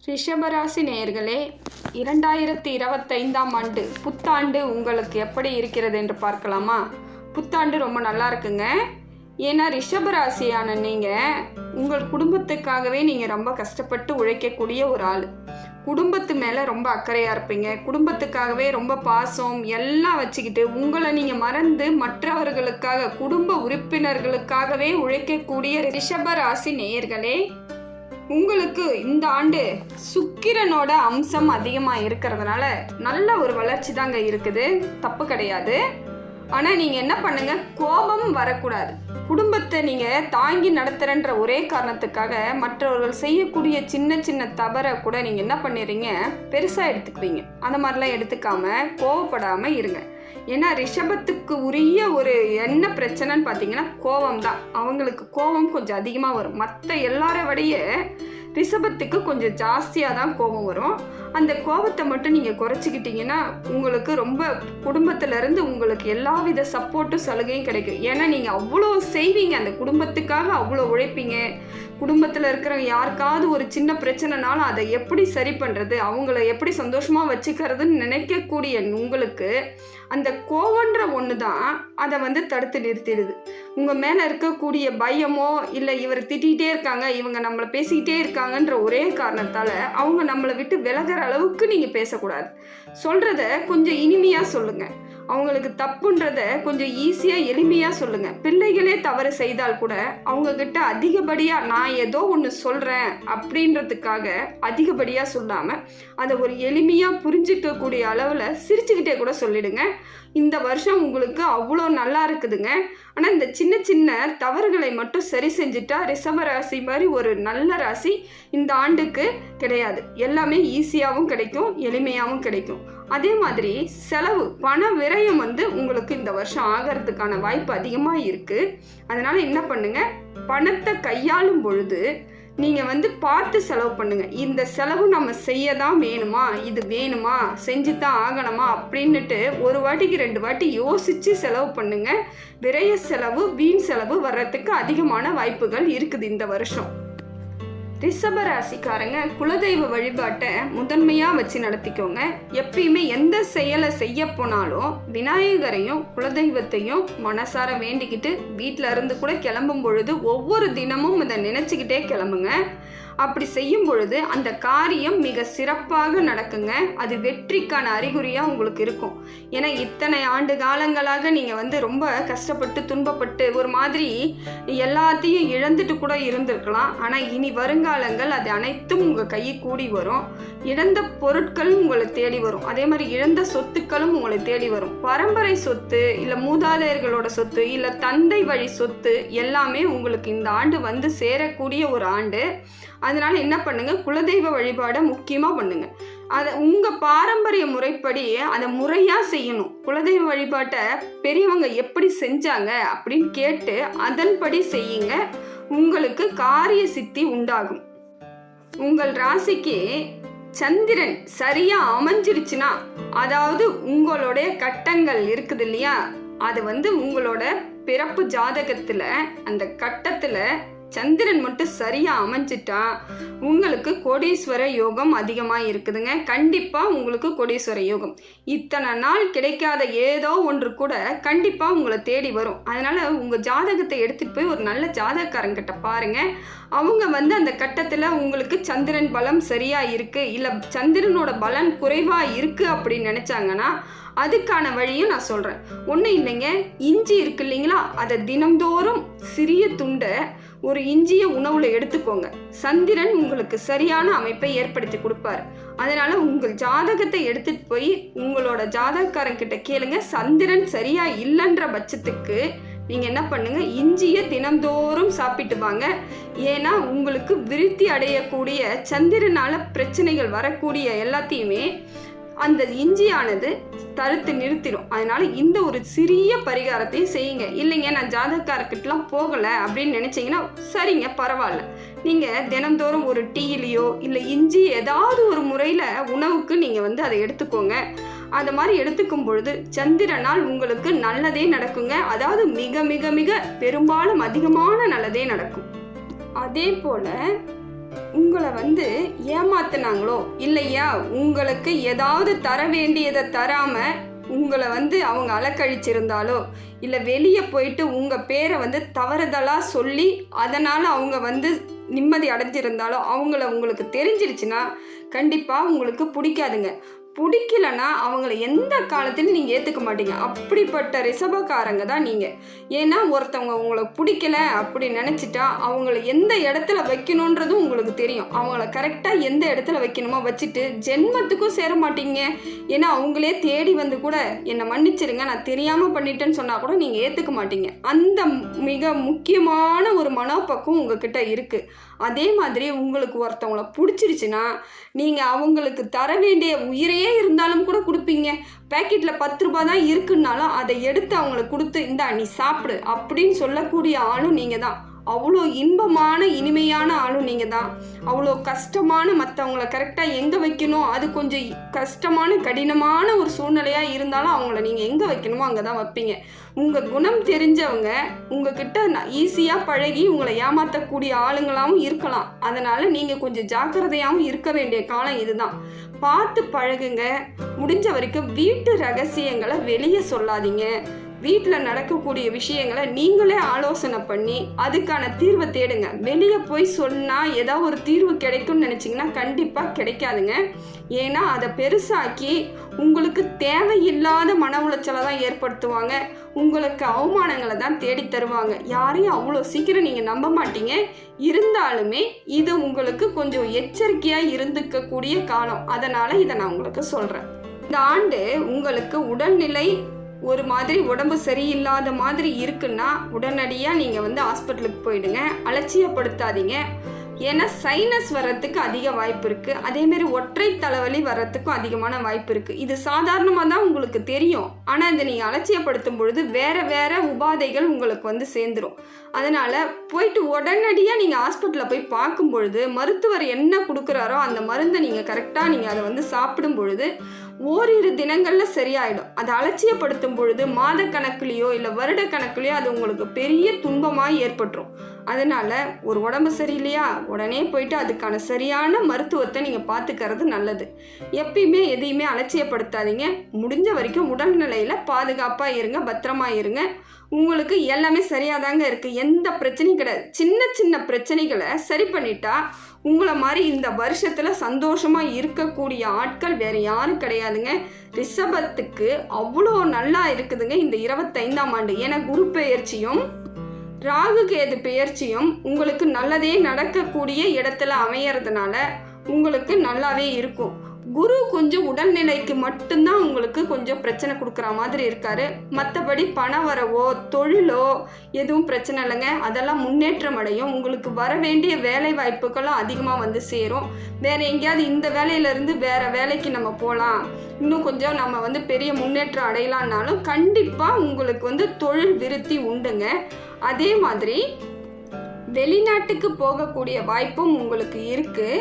ரிஷபராசி நேயர்களே, 2025ஆம் ஆண்டு புத்தாண்டு உங்களுக்கு எப்படி இருக்கிறது என்று பார்க்கலாமா? புத்தாண்டு ரொம்ப நல்லா இருக்குங்க. ஏன்னா ரிஷபராசியான நீங்கள் உங்கள் குடும்பத்துக்காகவே நீங்கள் ரொம்ப கஷ்டப்பட்டு உழைக்கக்கூடிய ஒரு ஆள். குடும்பத்து மேலே ரொம்ப அக்கறையாக இருப்பீங்க. குடும்பத்துக்காகவே ரொம்ப பாசம் எல்லாம் வச்சுக்கிட்டு உங்களை நீங்கள் மறந்து மற்றவர்களுக்காக குடும்ப உறுப்பினர்களுக்காகவே உழைக்கக்கூடிய ரிஷபராசி நேயர்களே, உங்களுக்கு இந்த ஆண்டு சுக்கிரனோட அம்சம் அதிகமாக இருக்கிறதுனால நல்ல ஒரு வளர்ச்சி தாங்க இருக்குது, தப்பு கிடையாது. ஆனால் நீங்கள் என்ன பண்ணுங்க, கோபம் வரக்கூடாது. குடும்பத்தை நீங்கள் தாங்கி நடத்துகிறன்ற ஒரே காரணத்துக்காக மற்றவர்கள் செய்யக்கூடிய சின்ன சின்ன தவறை கூட நீங்கள் என்ன பண்ணிடுறீங்க, பெருசாக எடுத்துக்குவீங்க. அந்த மாதிரிலாம் எடுத்துக்காமல் கோவப்படாமல் இருங்க. ஏன்னா ரிஷபத்துக்கு உரிய ஒரு என்ன பிரச்சனைன்னு பார்த்தீங்கன்னா கோபம் தான். அவங்களுக்கு கோபம் கொஞ்சம் அதிகமாக வரும். மற்ற எல்லாரை விடைய ரிஷபத்துக்கு கொஞ்சம் ஜாஸ்தியாக தான் கோபம் வரும். அந்த கோபத்தை மட்டும் நீங்கள் குறைச்சிக்கிட்டீங்கன்னா உங்களுக்கு ரொம்ப குடும்பத்திலேருந்து உங்களுக்கு எல்லா வித சப்போர்ட்டும் சலுகையும் கிடைக்கும். ஏன்னா நீங்கள் அவ்வளோ செய்வீங்க, அந்த குடும்பத்துக்காக அவ்வளோ உழைப்பீங்க. குடும்பத்தில் இருக்கிற யாருக்காவது ஒரு சின்ன பிரச்சனைனாலும் அதை எப்படி சரி பண்ணுறது, அவங்கள எப்படி சந்தோஷமாக வச்சுக்கிறதுன்னு நினைக்கக்கூடிய உங்களுக்கு அந்த கோவன்ற ஒன்று தான் அதை தடுத்து நிறுத்திடுது. உங்கள் மேலே இருக்கக்கூடிய பயமோ இல்லை இவர் திட்டிகிட்டே இருக்காங்க, இவங்க நம்மளை பேசிக்கிட்டே இருக்காங்கன்ற ஒரே காரணத்தால் அவங்க நம்மளை விட்டு விலகிற அளவுக்கு நீங்கள் பேசக்கூடாது. சொல்கிறத கொஞ்சம் இனிமையாக சொல்லுங்கள். அவங்களுக்கு தப்புன்றத கொஞ்சம் ஈஸியாக எளிமையாக சொல்லுங்கள். பிள்ளைகளே தவறு செய்தால் கூட அவங்கக்கிட்ட அதிகப்படியாக நான் ஏதோ ஒன்று சொல்கிறேன் அப்படின்றதுக்காக அதிகப்படியாக சொல்லாமல் அதை ஒரு எளிமையாக புரிஞ்சிக்கக்கூடிய அளவில் சிரிச்சுக்கிட்டே கூட சொல்லிடுங்க. இந்த வருஷம் உங்களுக்கு அவ்வளோ நல்லா இருக்குதுங்க. ஆனால் இந்த சின்ன சின்ன தவறுகளை மட்டும் சரி செஞ்சுட்டா ரிஷபராசி மாதிரி ஒரு நல்ல ராசி இந்த ஆண்டுக்கு கிடையாது. எல்லாமே ஈஸியாகவும் கிடைக்கும், எளிமையாகவும் கிடைக்கும். அதே மாதிரி செலவு பண விரயம் உங்களுக்கு இந்த வருஷம் ஆகிறதுக்கான வாய்ப்பு அதிகமாக இருக்குது. அதனால் என்ன பண்ணுங்கள், பணத்தை கையாளும் பொழுது நீங்கள் பார்த்து செலவு பண்ணுங்கள். இந்த செலவு நம்ம செய்ய தான் வேணுமா, இது வேணுமா, செஞ்சு தான் ஆகணுமா அப்படின்னுட்டு ஒரு வாட்டிக்கு 2 வாட்டி யோசித்து செலவு பண்ணுங்கள். விரய செலவு வீண் செலவு வர்றதுக்கு அதிகமான வாய்ப்புகள் இருக்குது இந்த வருஷம். ரிஷபராசிக்காரங்க குலதெய்வ வழிபாட்டை முதன்மையாக வச்சு நடத்திக்கோங்க. எப்பயுமே எந்த செயலை செய்ய போனாலும் விநாயகரையும் குலதெய்வத்தையும் மனசார வேண்டிக்கிட்டு வீட்டில் இருந்து கூட கிளம்பும் பொழுது ஒவ்வொரு தினமும் இதை நினச்சிக்கிட்டே கிளம்புங்க. அப்படி செய்யும் பொழுது அந்த காரியம் மிக சிறப்பாக நடக்குங்க. அது வெற்றிக்கான அறிகுறியாக உங்களுக்கு இருக்கும். ஏன்னா இத்தனை ஆண்டு காலங்களாக நீங்கள் ரொம்ப கஷ்டப்பட்டு துன்பப்பட்டு ஒரு மாதிரி எல்லாத்தையும் இழந்துட்டு கூட இருந்திருக்கலாம். ஆனால் இனி வருங்காலங்கள் அது அனைத்தும் உங்கள் கையை கூடி வரும். இழந்த பொருட்கள் உங்களை தேடி வரும். அதே மாதிரி இழந்த சொத்துக்களும் உங்களை தேடி வரும். பரம்பரை சொத்து இல்லை மூதாதையர்களோட சொத்து இல்லை தந்தை வழி சொத்து எல்லாமே உங்களுக்கு இந்த ஆண்டு சேரக்கூடிய ஒரு ஆண்டு. அதனால் என்ன பண்ணுங்கள், குலதெய்வ வழிபாடை முக்கியமாக பண்ணுங்கள். அதை உங்கள் பாரம்பரிய முறைப்படி அதை முறையாக செய்யணும். குலதெய்வ வழிபாட்டை பெரியவங்க எப்படி செஞ்சாங்க அப்படின்னு கேட்டு அதன்படி செய்யுங்க. உங்களுக்கு காரிய சித்தி உண்டாகும். உங்கள் ராசிக்கு சந்திரன் சரியாக அமைஞ்சிருச்சுன்னா, அதாவது உங்களுடைய கட்டங்கள் இருக்குது இல்லையா, அது உங்களோட பிறப்பு ஜாதகத்தில் அந்த கட்டத்தில் சந்திரன் மட்டும் சரியாக அமைஞ்சிட்டா உங்களுக்கு கோடீஸ்வர யோகம் அதிகமாக இருக்குதுங்க. கண்டிப்பாக உங்களுக்கு கோடீஸ்வர யோகம் இத்தனை நாள் கிடைக்காத ஏதோ ஒன்று கூட கண்டிப்பாக உங்களை தேடி வரும். அதனால் உங்கள் ஜாதகத்தை எடுத்துகிட்டு போய் ஒரு நல்ல ஜாதகக்காரங்கிட்ட பாருங்கள். அவங்க அந்த கட்டத்தில் உங்களுக்கு சந்திரன் பலம் சரியாக இருக்குது இல்லை சந்திரனோட பலன் குறைவாக இருக்குது அப்படின்னு நினச்சாங்கன்னா அதுக்கான வழியும் நான் சொல்கிறேன். ஒன்றும் இல்லைங்க, இஞ்சி இருக்கு இல்லைங்களா, அதை தினந்தோறும் சிறிய துண்டை ஒரு இஞ்சியை உணவில் எடுத்துக்கோங்க. சந்திரன் உங்களுக்கு சரியான அமைப்பை ஏற்படுத்தி கொடுப்பார். அதனால் உங்கள் ஜாதகத்தை எடுத்துகிட்டு போய் உங்களோட ஜாதகக்காரங்கிட்ட கேளுங்க. சந்திரன் சரியாக இல்லைன்ற பட்சத்துக்கு நீங்கள் என்ன பண்ணுங்கள், இஞ்சியை தினந்தோறும் சாப்பிட்டு வாங்க. ஏன்னா உங்களுக்கு விருத்தி அடையக்கூடிய சந்திரனால் பிரச்சனைகள் வரக்கூடிய எல்லாத்தையுமே அந்த இஞ்சியானது தடுத்து நிறுத்திடும். அதனால் இந்த ஒரு சிறிய பரிகாரத்தையும் செய்யுங்க. இல்லைங்க நான் ஜாதகக்காரர்கிட்டலாம் போகலை அப்படின்னு நினச்சிங்கன்னா சரிங்க, பரவாயில்ல. நீங்கள் தினந்தோறும் ஒரு டீயிலையோ இல்லை இஞ்சி ஏதாவது ஒரு முறையில் உணவுக்கு நீங்கள் அதை எடுத்துக்கோங்க. அது மாதிரி எடுத்துக்கும் பொழுது சந்திரனால் உங்களுக்கு நல்லதே நடக்குங்க. அதாவது மிக மிக மிக பெரும்பாலும் அதிகமான நல்லதே நடக்கும். அதே போல் உங்களை வந்து ஏமாத்துனாங்களோ இல்லையா, உங்களுக்கு ஏதாவது தர வேண்டியதை தராமல் உங்களை வந்து அவங்க அலக்கழிச்சிருந்தாலோ, இல்லை வெளியே போயிட்டு உங்கள் பேரை வந்து தவறுதலாக சொல்லி அதனால் அவங்க வந்து நிம்மதி அடைஞ்சிருந்தாலோ அவங்கள உங்களுக்கு தெரிஞ்சிருச்சுன்னா கண்டிப்பாக உங்களுக்கு பிடிக்காதுங்க. பிடிக்கலன்னா அவங்கள எந்த காலத்துலையும் நீங்கள் ஏற்றுக்க மாட்டீங்க. அப்படிப்பட்ட ரிஷபக்காரங்க தான் நீங்கள். ஏன்னா ஒருத்தவங்க உங்களை பிடிக்கல அப்படி நினச்சிட்டா அவங்கள எந்த இடத்துல வைக்கணுன்றதும் உங்களுக்கு தெரியும். அவங்கள கரெக்டாக எந்த இடத்துல வைக்கணுமோ வச்சுட்டு ஜென்மத்துக்கும் சேர மாட்டீங்க. ஏன்னா அவங்களே தேடி வந்து கூட என்னை மன்னிச்சிருங்க நான் தெரியாமல் பண்ணிட்டேன்னு சொன்னால் கூட நீங்கள் ஏற்றுக்க மாட்டீங்க. அந்த மிக முக்கியமான ஒரு மனோபக்குவம் உங்ககிட்ட இருக்குது. அதே மாதிரி உங்களுக்கு ஒருத்தவங்களை பிடிச்சிருச்சுன்னா நீங்கள் அவங்களுக்கு தர வேண்டிய உயிரையே இருந்தாலும் கூட கொடுப்பீங்க. பேக்கெட்டில் 10 ரூபா தான் இருக்குன்னாலும் அதை எடுத்து அவங்களுக்கு கொடுத்து இந்தா நீ சாப்பிடு அப்படின்னு சொல்லக்கூடிய ஆளும் நீங்கள் தான். அவ்வளோ இன்பமான இனிமையான ஆளும் நீங்கள் தான். அவ்வளோ கஷ்டமான மற்றவங்கள கரெக்டாக எங்கே வைக்கணும், அது கொஞ்சம் கஷ்டமான கடினமான ஒரு சூழ்நிலையாக இருந்தாலும் அவங்கள நீங்கள் எங்கே வைக்கணுமோ அங்கே தான் வைப்பீங்க. உங்கள் குணம் தெரிஞ்சவங்க உங்ககிட்ட ஈஸியாக பழகி உங்களை ஏமாற்றக்கூடிய ஆளுங்களாகவும் இருக்கலாம். அதனால் நீங்கள் கொஞ்சம் ஜாக்கிரதையாகவும் இருக்க வேண்டிய காலம் இதுதான். பார்த்து பழகுங்க. முடிஞ்ச வரைக்கும் வீட்டு ரகசியங்களை வெளியே சொல்லாதீங்க. வீட்டில் நடக்கக்கூடிய விஷயங்களை நீங்களே ஆலோசனை பண்ணி அதுக்கான தீர்வை தேடுங்க. வெளியே போய் சொன்னால் ஏதோ ஒரு தீர்வு கிடைக்கும்னு நினச்சிங்கன்னா கண்டிப்பாக கிடைக்காதுங்க. ஏன்னா அதை பெருசாக்கி உங்களுக்கு தேவையில்லாத மன உளைச்சலை தான் ஏற்படுத்துவாங்க. உங்களுக்கு அவமானங்களை தான் தேடி தருவாங்க. யாரையும் அவ்வளோ சீக்கிரம் நீங்கள் நம்ப மாட்டீங்க. இருந்தாலுமே இது உங்களுக்கு கொஞ்சம் எச்சரிக்கையாக இருந்துக்கக்கூடிய காலம். அதனால் இதை நான் உங்களுக்கு சொல்கிறேன். இந்த ஆண்டு உங்களுக்கு உடல்நிலை ஒரு மாதிரி உடம்பு சரியில்லாத மாதிரி இருக்குன்னா உடனடியாக நீங்கள் வந்து ஹாஸ்பிட்டலுக்கு போயிடுங்க. அலட்சியப்படுத்தாதீங்க. ஏன்னா சைனஸ் வர்றதுக்கு அதிக வாய்ப்பு இருக்குது. அதேமாரி ஒற்றை தலைவலி வர்றதுக்கும் அதிகமான வாய்ப்பு இருக்குது. இது சாதாரணமாக தான் உங்களுக்கு தெரியும். ஆனால் இதை நீங்கள் அலட்சியப்படுத்தும் பொழுது வேறு உபாதைகள் உங்களுக்கு வந்து சேர்ந்துடும். அதனால் போயிட்டு உடனடியாக நீங்கள் ஹாஸ்பிட்டலில் போய் பார்க்கும் பொழுது மருத்துவர் என்ன கொடுக்குறாரோ அந்த மருந்தை நீங்கள் கரெக்டாக நீங்கள் அதை வந்து சாப்பிடும் பொழுது ஓரிரு தினங்களில் சரியாயிடும். அதை அலட்சியப்படுத்தும் பொழுது மாத கணக்குலேயோ இல்லை வருட கணக்குலேயோ அது உங்களுக்கு பெரிய துன்பமாக ஏற்பட்டுரும். அதனால் ஒரு உடம்பு சரியில்லையா உடனே போயிட்டு அதுக்கான சரியான மருத்துவத்தை நீங்கள் பார்த்துக்கிறது நல்லது. எப்பயுமே எதையுமே அலட்சியப்படுத்தாதீங்க. முடிஞ்ச வரைக்கும் உடல்நிலையில் பாதுகாப்பாக இருங்க, பத்திரமா இருங்க. உங்களுக்கு எல்லாமே சரியாக தாங்க இருக்குது. எந்த பிரச்சனையும் கிடையாது. சின்ன சின்ன பிரச்சனைகளை சரி பண்ணிட்டா உங்களை மாதிரி இந்த வருஷத்தில் சந்தோஷமாக இருக்கக்கூடிய ஆட்கள் வேறு யாரும் கிடையாதுங்க. ரிஷபத்துக்கு அவ்வளோ நல்லா இருக்குதுங்க இந்த 25ஆம் ஆண்டு. ஏன்னா குரு பெயர்ச்சியும் ராகு கேது பெயர்ச்சியும் உங்களுக்கு நல்லதே நடக்கக்கூடிய இடத்துல அமையறதுனால உங்களுக்கு நல்லாவே இருக்கும். குரு கொஞ்சம் உடல்நிலைக்கு மட்டும்தான் உங்களுக்கு கொஞ்சம் பிரச்சனை கொடுக்குற மாதிரி இருக்காரு. மற்றபடி பண வரவோ தொழிலோ எதுவும் பிரச்சனை இல்லைங்க. அதெல்லாம் முன்னேற்றம் அடையும். உங்களுக்கு வர வேண்டிய வேலை வாய்ப்புகளும் அதிகமாக வந்து சேரும். வேறு எங்கேயாவது இந்த வேலையிலேருந்து வேறு வேலைக்கு நம்ம போகலாம், இன்னும் கொஞ்சம் நம்ம வந்து பெரிய முன்னேற்றம் அடையலான்னாலும் கண்டிப்பாக உங்களுக்கு வந்து தொழில் விருத்தி உண்டுங்க. அதே மாதிரி வெளிநாட்டுக்கு போகக்கூடிய வாய்ப்பும் உங்களுக்கு இருக்குது.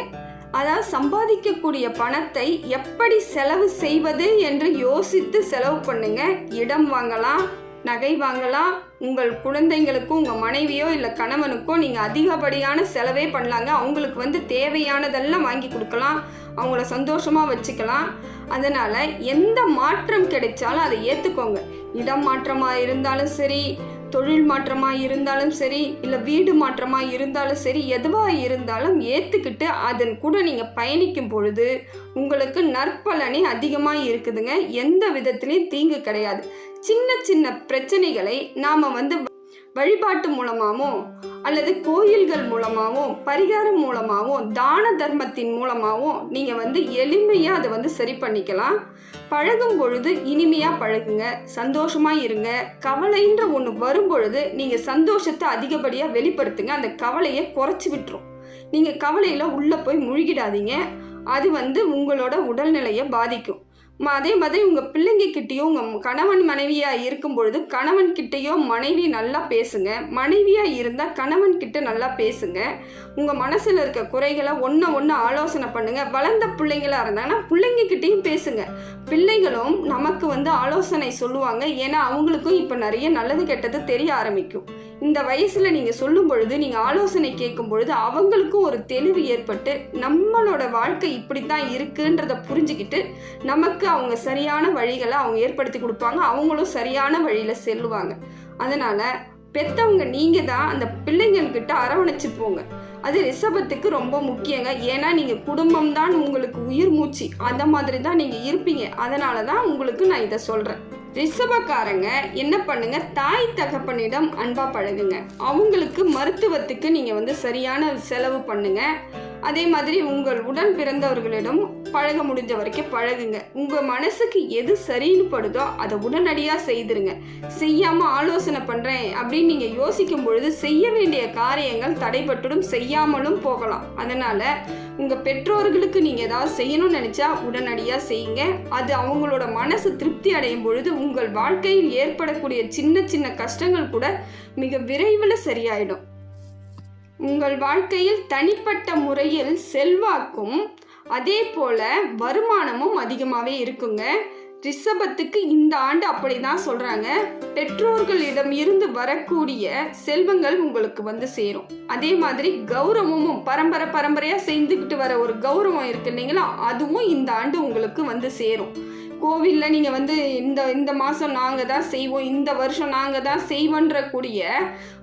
அதாவது சம்பாதிக்கக்கூடிய பணத்தை எப்படி செலவு செய்வது என்று யோசித்து செலவு பண்ணுங்க. இடம் வாங்கலாம், நகை வாங்கலாம். உங்கள் குழந்தைங்களுக்கும் உங்கள் மனைவியோ இல்லை கணவனுக்கோ நீங்கள் அதிகப்படியான செலவே பண்ணலாங்க. அவங்களுக்கு வந்து தேவையானதெல்லாம் வாங்கி கொடுக்கலாம், அவங்கள சந்தோஷமாக வச்சுக்கலாம். அதனால் எந்த மாற்றம் கிடைச்சாலும் அதை ஏற்றுக்கோங்க. இடம் மாற்றமாக இருந்தாலும் சரி, தொழில் மாற்றமாக இருந்தாலும் சரி, இல்லை வீடு மாற்றமாக இருந்தாலும் சரி, எதுவாக இருந்தாலும் ஏற்றுக்கிட்டு அதன் கூட நீங்கள் பயணிக்கும் பொழுது உங்களுக்கு நற்பலனே அதிகமாக இருக்குதுங்க. எந்த விதத்துலேயும் தீங்கு கிடையாது. சின்ன சின்ன பிரச்சனைகளை நாம் வந்து வழிபாட்டு மூலமாகவும் அல்லது கோயில்கள் மூலமாகவும் பரிகாரம் மூலமாகவும் தான தர்மத்தின் மூலமாகவும் நீங்கள் வந்து எளிமையாக அதை வந்து சரி பண்ணிக்கலாம். பழகும் பொழுது இனிமையாக பழகுங்க, சந்தோஷமாக இருங்க. கவலைன்ற ஒன்று வரும் பொழுது நீங்கள் சந்தோஷத்தை அதிகப்படியாக வெளிப்படுத்துங்க. அந்த கவலையை குறைச்சி விட்டுரும். நீங்கள் கவலையில் உள்ளே போய் முழுகிடாதீங்க. அது வந்து உங்களோட உடல்நிலையை பாதிக்கும். அதே மாதிரி உங்கள் பிள்ளைங்கக்கிட்டேயும் உங்கள் கணவன் மனைவியாக இருக்கும் பொழுது கணவன்கிட்டையோ மனைவி நல்லா பேசுங்க. மனைவியாக இருந்தால் கணவன்கிட்ட நல்லா பேசுங்க. உங்கள் மனசில் இருக்க குறைகளை ஒன்று ஆலோசனை பண்ணுங்கள். வளர்ந்த பிள்ளைங்களாக இருந்தாங்கன்னா பிள்ளைங்கக்கிட்டேயும் பேசுங்க. பிள்ளைகளும் நமக்கு வந்து ஆலோசனை சொல்லுவாங்க. ஏன்னா அவங்களுக்கும் இப்போ நிறைய நல்லது கெட்டது தெரிய ஆரம்பிக்கும். இந்த வயசில் நீங்கள் சொல்லும் பொழுது, நீங்கள் ஆலோசனை கேட்கும் பொழுது அவங்களுக்கும் ஒரு தெளிவு ஏற்பட்டு நம்மளோட வாழ்க்கை இப்படி தான் இருக்குன்றதை புரிஞ்சுக்கிட்டு நமக்கு அவங்க சரியான வழிகளை அவங்க ஏற்படுத்தி கொடுப்பாங்க. அவங்களும் சரியான வழியில் செல்லுவாங்க. அதனால் பெற்றவங்க நீங்கள் தான் அந்த பிள்ளைங்கக்கிட்ட அரவணைச்சு போங்க. அது ரிஷபத்துக்கு ரொம்ப முக்கியங்க. ஏன்னா நீங்கள் குடும்பம் தான் உங்களுக்கு உயிர் மூச்சு, அந்த மாதிரி தான் நீங்கள் இருப்பீங்க. அதனால தான் உங்களுக்கு நான் இதை சொல்கிறேன். ரிஷபக்காரங்க என்ன பண்ணுங்க, தாய் தகப்பனிடம் அன்பா பழகுங்க. அவங்களுக்கு மருத்துவத்துக்கு நீங்கள் சரியான செலவு பண்ணுங்க. அதே மாதிரி உங்கள் உடன் பிறந்தவர்களிடம் பழக முடிஞ்ச வரைக்கும் பழகுங்க. உங்கள் மனசுக்கு எது சரின்னு படுதோ அதை உடனடியாக செய்திருங்க. செய்யாமல் ஆலோசனை பண்ணுறேன் அப்படின்னு நீங்கள் யோசிக்கும் பொழுது செய்ய வேண்டிய காரியங்கள் தடைபட்டுடும், செய்யாமலும் போகலாம். அதனால் உங்கள் பெற்றோர்களுக்கு நீங்கள் ஏதாவது செய்யணும்னு நினச்சா உடனடியாக செய்யுங்க. அது அவங்களோட மனசு திருப்தி அடையும் பொழுது உங்கள் வாழ்க்கையில் ஏற்படக்கூடிய சின்ன சின்ன கஷ்டங்கள் கூட மிக விரைவில் சரியாயிடும். உங்கள் வாழ்க்கையில் தனிப்பட்ட முறையில் செல்வாக்கும் அதே போல வருமானமும் அதிகமாகவே இருக்குங்க. ரிஷபத்துக்கு இந்த ஆண்டு அப்படி தான் சொல்கிறாங்க. பெற்றோர்களிடம் இருந்து வரக்கூடிய செல்வங்கள் உங்களுக்கு சேரும். அதே மாதிரி கௌரவமும் பரம்பரையாக செய்துக்கிட்டு வர ஒரு கௌரவம் இருக்கு இல்லைங்களா, அதுவும் இந்த ஆண்டு உங்களுக்கு சேரும். கோவிலில் நீங்கள் இந்த மாதம் நாங்கள் தான் செய்வோம், இந்த வருஷம் நாங்கள் தான் செய்வோன்ற கூடிய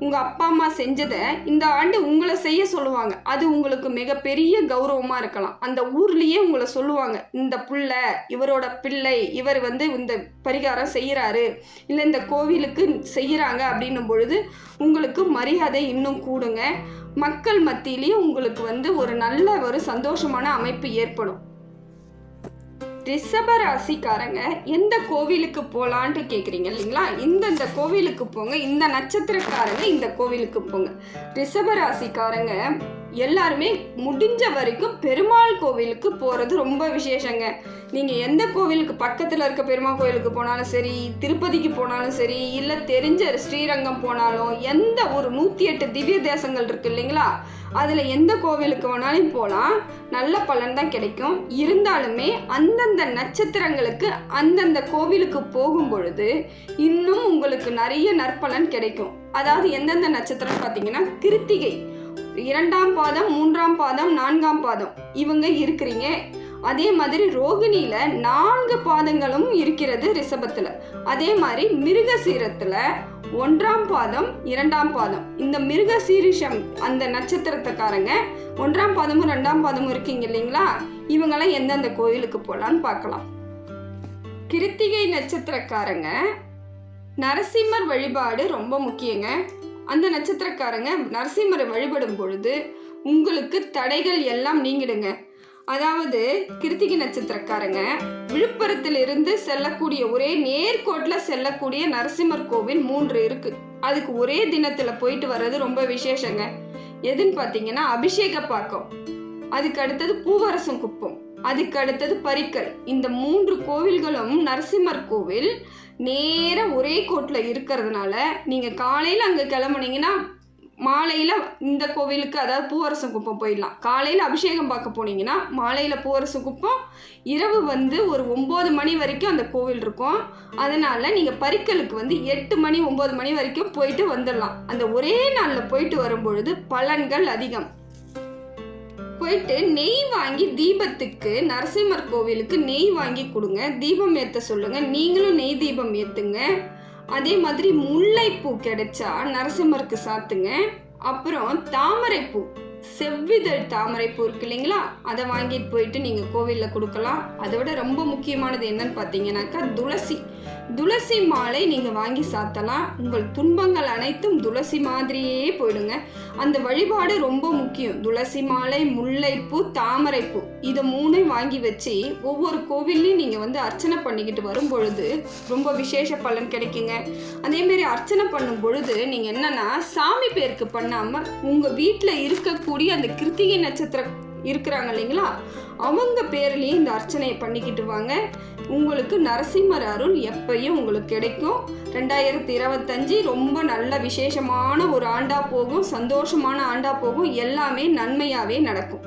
உங்கள் அப்பா அம்மா செஞ்சதை இந்த ஆண்டு உங்களை செய்ய சொல்லுவாங்க. அது உங்களுக்கு மிகப்பெரிய கௌரவமாக இருக்கலாம். அந்த ஊர்லேயே உங்களை சொல்லுவாங்க, இந்த பிள்ளை இவரோட பிள்ளை, இவர் இந்த பரிகாரம் செய்கிறாரு, இல்லை இந்த கோவிலுக்கு செய்கிறாங்க அப்படின்னும் பொழுது உங்களுக்கு மரியாதை இன்னும் கூடுங்க. மக்கள் மத்தியிலேயே உங்களுக்கு ஒரு நல்ல ஒரு சந்தோஷமான அமைப்பு ஏற்படும். ரிஷப ராசிக்காரங்க எந்த கோவிலுக்கு போகலான்ட்டு கேட்குறீங்க இல்லைங்களா, இந்த கோவிலுக்கு போங்க, இந்த நட்சத்திரக்காரங்க இந்த கோவிலுக்கு போங்க. ரிஷப ராசிக்காரங்க எல்லாருமே முடிஞ்ச வரைக்கும் பெருமாள் கோவிலுக்கு போகிறது ரொம்ப விசேஷங்க. நீங்கள் எந்த கோவிலுக்கு பக்கத்தில் இருக்க பெருமாள் கோவிலுக்கு போனாலும் சரி, திருப்பதிக்கு போனாலும் சரி, இல்லை தெரிஞ்ச ஸ்ரீரங்கம் போனாலும், எந்த ஒரு 108 திவ்ய தேசங்கள் இருக்கு இல்லைங்களா, அதில் எந்த கோவிலுக்கு வேணாலும் போகலாம், நல்ல பலன் தான் கிடைக்கும். இருந்தாலுமே அந்தந்த நட்சத்திரங்களுக்கு அந்தந்த கோவிலுக்கு போகும் பொழுது இன்னும் உங்களுக்கு நிறைய நற்பலன் கிடைக்கும். அதாவது எந்தெந்த நட்சத்திரம் பார்த்தீங்கன்னா, கிருத்திகை 2ஆம் பாதம், 3ஆம் பாதம், 4ஆம் பாதம் இவங்க இருக்கிறீங்க. அதே மாதிரி ரோகிணியில 4 பாதங்களும் இருக்கிறது ரிஷபத்தில். அதே மாதிரி மிருகசீரத்தில் 1ஆம் பாதம், 2ஆம் பாதம், இந்த மிருகசீரிஷம் அந்த நட்சத்திரத்துக்காரங்க 1ஆம் பாதமும் 2ஆம் பாதமும் இருக்கீங்க இல்லைங்களா, இவங்கெல்லாம் எந்தெந்த கோயிலுக்கு போகலான்னு பார்க்கலாம். கிருத்திகை நட்சத்திரக்காரங்க நரசிம்மர் வழிபாடு ரொம்ப முக்கியங்க. அந்த நட்சத்திரக்காரங்க நரசிம்மரை வழிபடும் பொழுது உங்களுக்கு தடைகள் எல்லாம் நீங்கிடுங்க. அதாவது கிருத்திகை நட்சத்திரக்காரங்க விழுப்புரத்திலிருந்து செல்லக்கூடிய ஒரே நேர்கோட்டில் செல்லக்கூடிய நரசிம்மர் கோவில் 3 இருக்கு. அதுக்கு ஒரே தினத்தில் போயிட்டு வர்றது ரொம்ப விசேஷங்க. எதுன்னு பார்த்தீங்கன்னா, அபிஷேகப்பாக்கம், அதுக்கு அடுத்தது பூவரசம் குப்பம், அதுக்கு அடுத்தது பரிக்கல். இந்த 3 கோவில்களும் நரசிம்மர் கோவில் நேர ஒரே கோட்டில் இருக்கிறதுனால நீங்கள் காலையில் அங்கே கிளம்புனீங்கன்னா மாலையில் இந்த கோவிலுக்கு, அதாவது பூவரசம் குப்பம் போயிடலாம். காலையில் அபிஷேகம் பார்க்க போனீங்கன்னா மாலையில் பூவரசம் குப்பம், இரவு ஒரு 9 மணி வரைக்கும் அந்த கோவில் இருக்கும். அதனால் நீங்கள் பரிக்கலுக்கு 8 மணி 9 மணி வரைக்கும் போயிட்டு வந்துடலாம். அந்த ஒரே நாளில் போயிட்டு வரும்பொழுது பலன்கள் அதிகம். போயிட்டு நெய் வாங்கி தீபத்துக்கு, நரசிம்மர் கோவிலுக்கு நெய் வாங்கி கொடுங்க, தீபம் ஏற்ற சொல்லுங்க, நீங்களும் நெய் தீபம் ஏற்றுங்க. அதே மாதிரி முல்லைப்பூ கிடைச்சா நரசிம்மருக்கு சாத்துங்க. அப்புறம் தாமரைப்பூ, செவ்விதழ் தாமரைப்பூ இருக்கு இல்லைங்களா, அதை வாங்கிட்டு போயிட்டு நீங்கள் கோவிலில் கொடுக்கலாம். அதை விட ரொம்ப முக்கியமானது என்னன்னு பார்த்தீங்கன்னாக்கா துளசி மாலை நீங்கள் வாங்கி சாத்தலாம். உங்கள் துன்பங்கள் அனைத்தும் துளசி மாதிரியே போயிடுங்க. அந்த வழிபாடு ரொம்ப முக்கியம். துளசி மாலை, முல்லைப்பூ, தாமரைப்பூ, இதை 3 வாங்கி வச்சு ஒவ்வொரு கோவில்லையும் நீங்கள் அர்ச்சனை பண்ணிக்கிட்டு வரும் பொழுது ரொம்ப விசேஷ பலன் கிடைக்குங்க. அதேமாரி அர்ச்சனை பண்ணும் பொழுது நீங்கள் என்னன்னா, சாமி பேருக்கு பண்ணாமல் உங்கள் வீட்டில் இருக்கக்கூடிய அந்த கிருத்திகை நட்சத்திரம் இருக்கிறாங்க இல்லைங்களா, அவங்க பேர்லேயே இந்த அர்ச்சனையை பண்ணிக்கிட்டு வாங்க. உங்களுக்கு நரசிம்மர் அருள் எப்பயும் உங்களுக்கு கிடைக்கும். 2025 ரொம்ப நல்ல விசேஷமான ஒரு ஆண்டா போகும், சந்தோஷமான ஆண்டா போகும், எல்லாமே நன்மையாகவே நடக்கும்.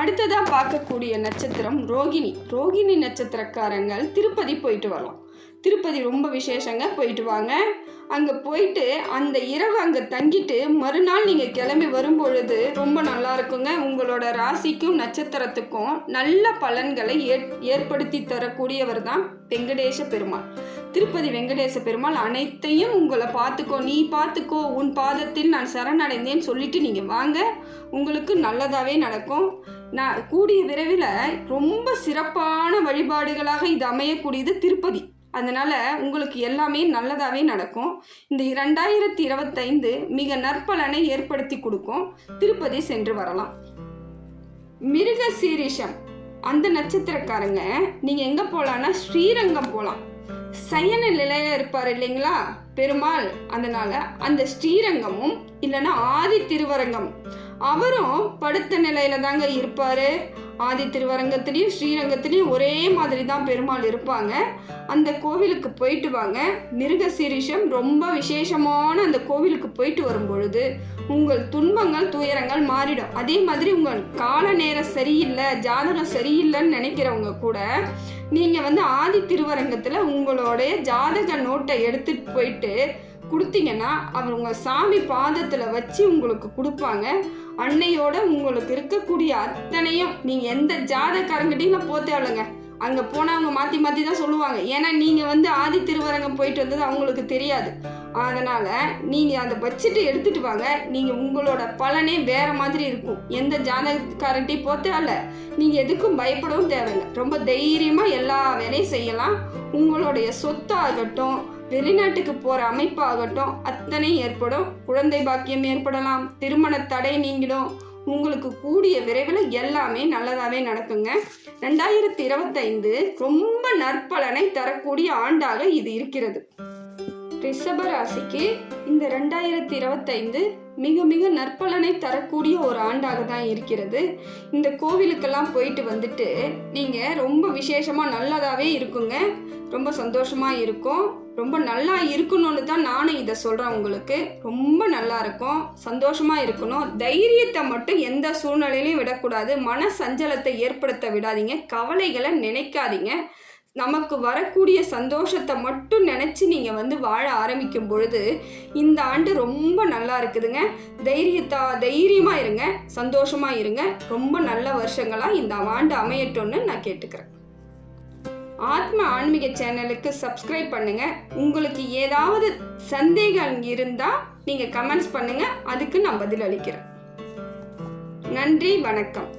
அடுத்ததாக பார்க்கக்கூடிய நட்சத்திரம் ரோகிணி. ரோகிணி நட்சத்திரக்காரங்கள் திருப்பதி போயிட்டு வரலாம். திருப்பதி ரொம்ப விசேஷங்க, போயிட்டு வாங்க. அங்கே போயிட்டு அந்த இரவு அங்கே தங்கிட்டு மறுநாள் நீங்கள் கிளம்பி வரும்பொழுது ரொம்ப நல்லா இருக்குங்க. உங்களோட ராசிக்கும் நட்சத்திரத்துக்கும் நல்ல பலன்களை ஏற்படுத்தி தரக்கூடியவர் தான் வெங்கடேச பெருமாள். திருப்பதி வெங்கடேச பெருமாள் அனைத்தையும் உங்களை பார்த்துக்கோ, நீ பார்த்துக்கோ, உன் பாதத்தில் நான் சரணடைந்தேன்னு சொல்லிட்டு நீங்கள் வாங்க, உங்களுக்கு நல்லதாகவே நடக்கும். நான் கூடிய விரைவில் ரொம்ப சிறப்பான வழிபாடுகளாக இது அமையக்கூடியது திருப்பதி. அதனால் உங்களுக்கு எல்லாமே நல்லதாகவே நடக்கும். இந்த 2025 மிக நற்பலனை ஏற்படுத்தி கொடுக்கும். திருப்பதி சென்று வரலாம். மிருக சீரிஷம் அந்த நட்சத்திரக்காரங்க நீங்கள் எங்கே போகலான்னா ஸ்ரீரங்கம் போகலாம். சயன நிலையில் இருப்பார் இல்லைங்களா பெருமாள், அதனால் அந்த ஸ்ரீரங்கமும் இல்லைன்னா ஆதி திருவரங்கம் அவரும் படுத்த நிலையில தாங்க இருப்பார். ஆதி திருவரங்கத்துலேயும் ஸ்ரீரங்கத்துலேயும் ஒரே மாதிரி தான் பெருமாள் இருப்பாங்க. அந்த கோவிலுக்கு போயிட்டு வாங்க. மிருக சீரிஷம் ரொம்ப விசேஷமான அந்த கோவிலுக்கு போயிட்டு வரும் பொழுது உங்கள் துன்பங்கள் துயரங்கள் மாறிடும். அதே மாதிரி உங்கள் கால நேரம் சரியில்லை, ஜாதகம் சரியில்லைன்னு நினைக்கிறவங்க கூட நீங்கள் ஆதி திருவரங்கத்தில் உங்களுடைய ஜாதக நோட்டை எடுத்துகிட்டு போயிட்டு கொடுத்தீங்கன்னா அவர் உங்கள் சாமி பாதத்தில் வச்சு உங்களுக்கு கொடுப்பாங்க. அன்னையோட உங்களுக்கு இருக்கக்கூடிய அத்தனையும் நீங்கள் எந்த ஜாதகாரங்கிட்டையும் போக தேவையில்லைங்க. அங்கே போனால் அவங்க மாற்றி மாற்றி தான் சொல்லுவாங்க. ஏன்னா நீங்கள் ஆதி திருவரங்கம் போயிட்டு வந்தது அவங்களுக்கு தெரியாது. அதனால் நீங்கள் அதை வச்சுட்டு எடுத்துகிட்டு வாங்க. நீங்கள் உங்களோட பலனே வேறு மாதிரி இருக்கும். எந்த ஜாதகக்காரன்ட்டையும் போக தேவையில்ல, நீங்கள் எதுக்கும் பயப்படவும் தேவையில்லை. ரொம்ப தைரியமாக எல்லா வேலையும் செய்யலாம். உங்களுடைய சொத்தாகட்டும், வெளிநாட்டுக்கு போகிற அமைப்பாகட்டும் அத்தனை ஏற்படும். குழந்தை பாக்கியம் ஏற்படலாம், திருமண தடை நீங்கிடும். உங்களுக்கு கூடிய விரைவில் எல்லாமே நல்லதாகவே நடக்குங்க. 2025 ரொம்ப நற்பலனை தரக்கூடிய ஆண்டாக இது இருக்கிறது. ரிஷப ராசிக்கு இந்த 2025 மிக மிக நற்பலனை தரக்கூடிய ஒரு ஆண்டாக தான் இருக்கிறது. இந்த கோவிலுக்கெல்லாம் போயிட்டு வந்துட்டு நீங்கள் ரொம்ப விசேஷமாக நல்லதாகவே இருக்குங்க. ரொம்ப சந்தோஷமாக இருக்கும். ரொம்ப நல்லா இருக்கணும்னு தான் நானும் இதை சொல்கிறேன். உங்களுக்கு ரொம்ப நல்லா இருக்கும், சந்தோஷமாக இருக்கணும். தைரியத்தை மட்டும் எந்த சூழ்நிலையிலையும் விடக்கூடாது. மன சஞ்சலத்தை ஏற்படுத்த விடாதீங்க. கவலைகளை நினைக்காதீங்க. நமக்கு வரக்கூடிய சந்தோஷத்தை மட்டும் நினச்சி நீங்கள் வாழ ஆரம்பிக்கும் பொழுது இந்த ஆண்டு ரொம்ப நல்லா இருக்குதுங்க. தைரியமாக இருங்க, சந்தோஷமாக இருங்க. ரொம்ப நல்ல வருஷங்களாக இந்த ஆண்டு அமையட்டும்னு நான் கேட்டுக்கிறேன். ஆத்ம ஆன்மீக சேனலுக்கு சப்ஸ்கிரைப் பண்ணுங்க. உங்களுக்கு ஏதாவது சந்தேகம் இருந்தால் நீங்கள் கமெண்ட்ஸ் பண்ணுங்க, அதுக்கு நான் பதில் அளிக்கிறேன். நன்றி, வணக்கம்.